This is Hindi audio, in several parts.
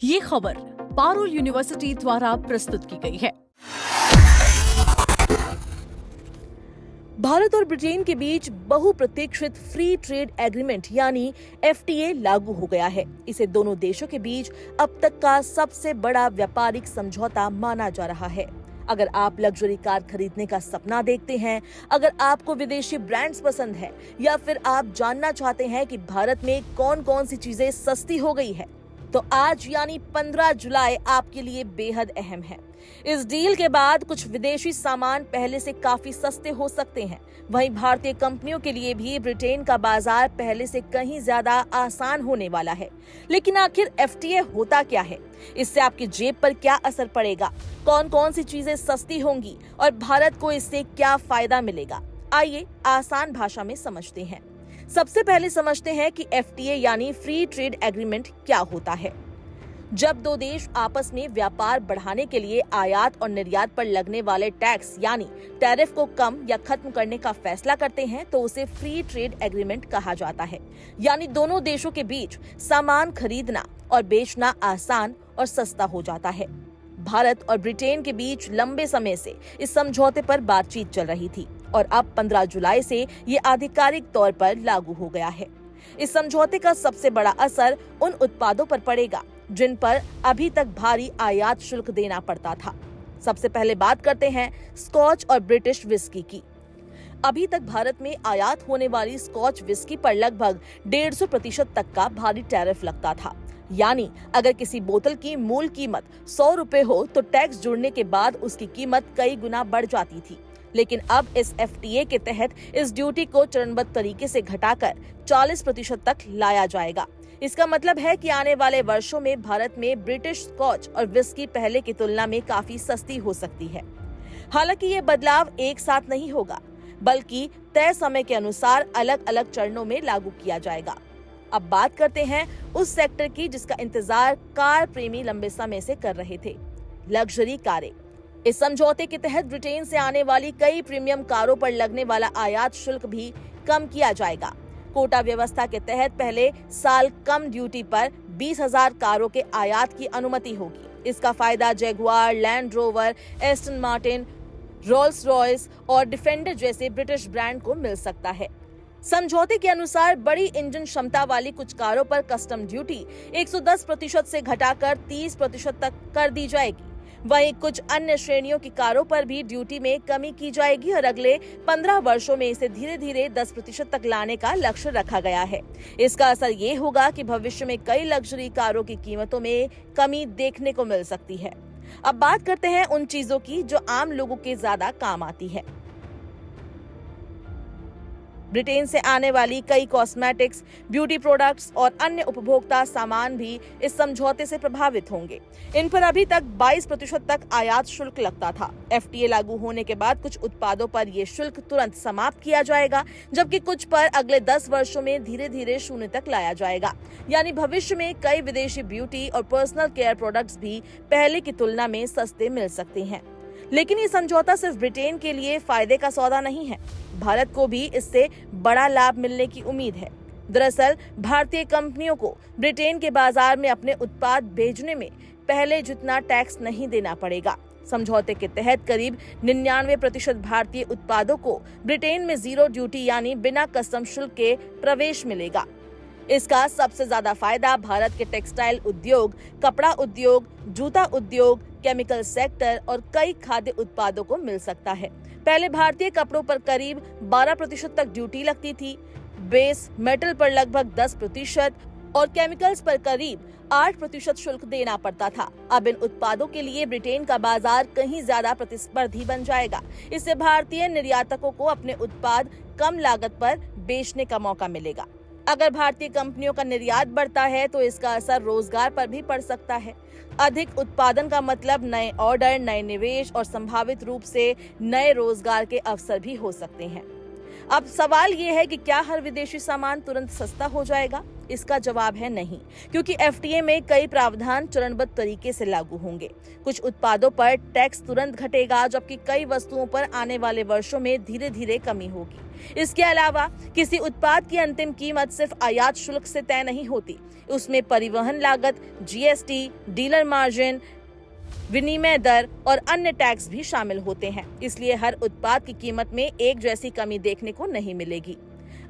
ये खबर पारुल यूनिवर्सिटी द्वारा प्रस्तुत की गई है। भारत और ब्रिटेन के बीच बहुप्रतीक्षित फ्री ट्रेड एग्रीमेंट यानी FTA लागू हो गया है। इसे दोनों देशों के बीच अब तक का सबसे बड़ा व्यापारिक समझौता माना जा रहा है। अगर आप लग्जरी कार खरीदने का सपना देखते हैं, अगर आपको विदेशी ब्रांड्स पसंद है या फिर आप जानना चाहते हैं कि भारत में कौन कौन सी चीजें सस्ती हो गई है, तो आज यानी 15 जुलाई आपके लिए बेहद अहम है। इस डील के बाद कुछ विदेशी सामान पहले से काफी सस्ते हो सकते हैं। वहीं भारतीय कंपनियों के लिए भी ब्रिटेन का बाजार पहले से कहीं ज्यादा आसान होने वाला है। लेकिन आखिर FTA होता क्या है? इससे आपकी जेब पर क्या असर पड़ेगा? कौन कौन सी चीजें सस्ती होंगी और भारत को इससे क्या फायदा मिलेगा? आइए आसान भाषा में समझते हैं। सबसे पहले समझते हैं कि FTA यानी फ्री ट्रेड एग्रीमेंट क्या होता है। जब दो देश आपस में व्यापार बढ़ाने के लिए आयात और निर्यात पर लगने वाले टैक्स यानी टैरिफ को कम या खत्म करने का फैसला करते हैं, तो उसे फ्री ट्रेड एग्रीमेंट कहा जाता है। यानी दोनों देशों के बीच सामान खरीदना और बेचना आसान और सस्ता हो जाता है। भारत और ब्रिटेन के बीच लंबे समय से इस समझौते पर बातचीत चल रही थी और अब 15 जुलाई से ये आधिकारिक तौर पर लागू हो गया है। इस समझौते का सबसे बड़ा असर उन उत्पादों पर पड़ेगा जिन पर अभी तक भारी आयात शुल्क देना पड़ता था। सबसे पहले बात करते हैं स्कॉच और ब्रिटिश विस्की की। अभी तक भारत में आयात होने वाली स्कॉच विस्की पर लगभग 150% तक का भारी टैरिफ लगता था। यानी अगर किसी बोतल की मूल कीमत 100 रुपए हो तो टैक्स जुड़ने के बाद उसकी कीमत कई गुना बढ़ जाती थी। लेकिन अब इस FTA के तहत इस ड्यूटी को चरणबद्ध तरीके से घटाकर 40% तक लाया जाएगा। इसका मतलब है कि आने वाले वर्षों में भारत में ब्रिटिश स्कॉच और विस्की पहले की तुलना में काफी सस्ती हो सकती है। हालांकि ये बदलाव एक साथ नहीं होगा, बल्कि तय समय के अनुसार अलग अलग चरणों में लागू किया जाएगा। अब बात करते हैं उस सेक्टर की जिसका इंतजार कार प्रेमी लंबे समय से कर रहे थे, लग्जरी कारें। इस समझौते के तहत ब्रिटेन से आने वाली कई प्रीमियम कारों पर लगने वाला आयात शुल्क भी कम किया जाएगा। कोटा व्यवस्था के तहत पहले साल कम ड्यूटी पर 20,000 कारों के आयात की अनुमति होगी। इसका फायदा Jaguar, land rover, Aston Martin, Rolls Royce और डिफेंडर जैसे ब्रिटिश ब्रांड को मिल सकता है। समझौते के अनुसार बड़ी इंजन क्षमता वाली कुछ कारों पर कस्टम ड्यूटी 110% से घटाकर 30% तक कर दी जाएगी। वहीं कुछ अन्य श्रेणियों की कारों पर भी ड्यूटी में कमी की जाएगी और अगले 15 वर्षों में इसे धीरे धीरे 10% तक लाने का लक्ष्य रखा गया है। इसका असर ये होगा कि भविष्य में कई लग्जरी कारों की कीमतों में कमी देखने को मिल सकती है। अब बात करते हैं उन चीजों की जो आम लोगों के ज्यादा काम आती है। ब्रिटेन से आने वाली कई कॉस्मेटिक्स, ब्यूटी प्रोडक्ट्स और अन्य उपभोक्ता सामान भी इस समझौते से प्रभावित होंगे। इन पर अभी तक 22% तक आयात शुल्क लगता था। FTA लागू होने के बाद कुछ उत्पादों पर ये शुल्क तुरंत समाप्त किया जाएगा, जबकि कुछ पर अगले 10 वर्षों में धीरे धीरे शून्य तक लाया जाएगा। यानी भविष्य में कई विदेशी ब्यूटी और पर्सनल केयर प्रोडक्ट्स भी पहले की तुलना में सस्ते मिल सकते हैं। लेकिन ये समझौता सिर्फ ब्रिटेन के लिए फायदे का सौदा नहीं है, भारत को भी इससे बड़ा लाभ मिलने की उम्मीद है। दरअसल भारतीय कंपनियों को ब्रिटेन के बाजार में अपने उत्पाद भेजने में पहले जितना टैक्स नहीं देना पड़ेगा। समझौते के तहत करीब 99% भारतीय उत्पादों को ब्रिटेन में जीरो ड्यूटी यानी बिना कस्टम शुल्क के प्रवेश मिलेगा। इसका सबसे ज्यादा फायदा भारत के टेक्सटाइल उद्योग, कपड़ा उद्योग, जूता उद्योग, केमिकल सेक्टर और कई खाद्य उत्पादों को मिल सकता है। पहले भारतीय कपड़ों पर करीब 12% तक ड्यूटी लगती थी, बेस मेटल पर लगभग 10% और केमिकल्स पर करीब 8% शुल्क देना पड़ता था। अब इन उत्पादों के लिए ब्रिटेन का बाजार कहीं ज्यादा प्रतिस्पर्धी बन जाएगा। इससे भारतीय निर्यातकों को अपने उत्पाद कम लागत पर बेचने का मौका मिलेगा। अगर भारतीय कंपनियों का निर्यात बढ़ता है तो इसका असर रोजगार पर भी पड़ सकता है। अधिक उत्पादन का मतलब नए ऑर्डर, नए निवेश और संभावित रूप से नए रोजगार के अवसर भी हो सकते हैं। अब सवाल ये है कि क्या हर विदेशी सामान तुरंत सस्ता हो जाएगा? इसका जवाब है नहीं, क्योंकि FTA में कई प्रावधान चरणबद्ध तरीके से लागू होंगे। कुछ उत्पादों पर टैक्स तुरंत घटेगा, जबकि कई वस्तुओं पर आने वाले वर्षों में धीरे धीरे कमी होगी। इसके अलावा किसी उत्पाद की अंतिम कीमत सिर्फ आयात शुल्क से तय नहीं होती, उसमें परिवहन लागत, जीएसटी, डीलर मार्जिन, विनिमय दर और अन्य टैक्स भी शामिल होते हैं। इसलिए हर उत्पाद की कीमत में एक जैसी कमी देखने को नहीं मिलेगी।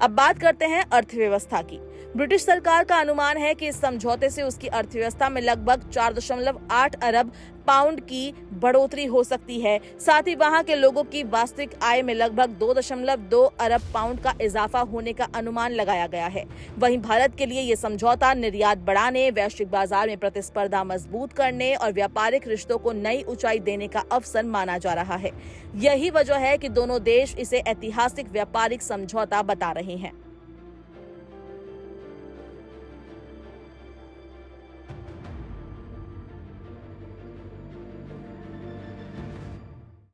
अब बात करते हैं अर्थव्यवस्था की। ब्रिटिश सरकार का अनुमान है कि इस समझौते से उसकी अर्थव्यवस्था में लगभग 4.8 अरब पाउंड की बढ़ोतरी हो सकती है। साथ ही वहां के लोगों की वास्तविक आय में लगभग 2.2 अरब पाउंड का इजाफा होने का अनुमान लगाया गया है। वहीं भारत के लिए ये समझौता निर्यात बढ़ाने, वैश्विक बाजार में प्रतिस्पर्धा मजबूत करने और व्यापारिक रिश्तों को नई ऊंचाई देने का अवसर माना जा रहा है। यही वजह है कि दोनों देश इसे ऐतिहासिक व्यापारिक समझौता बता रहे हैं।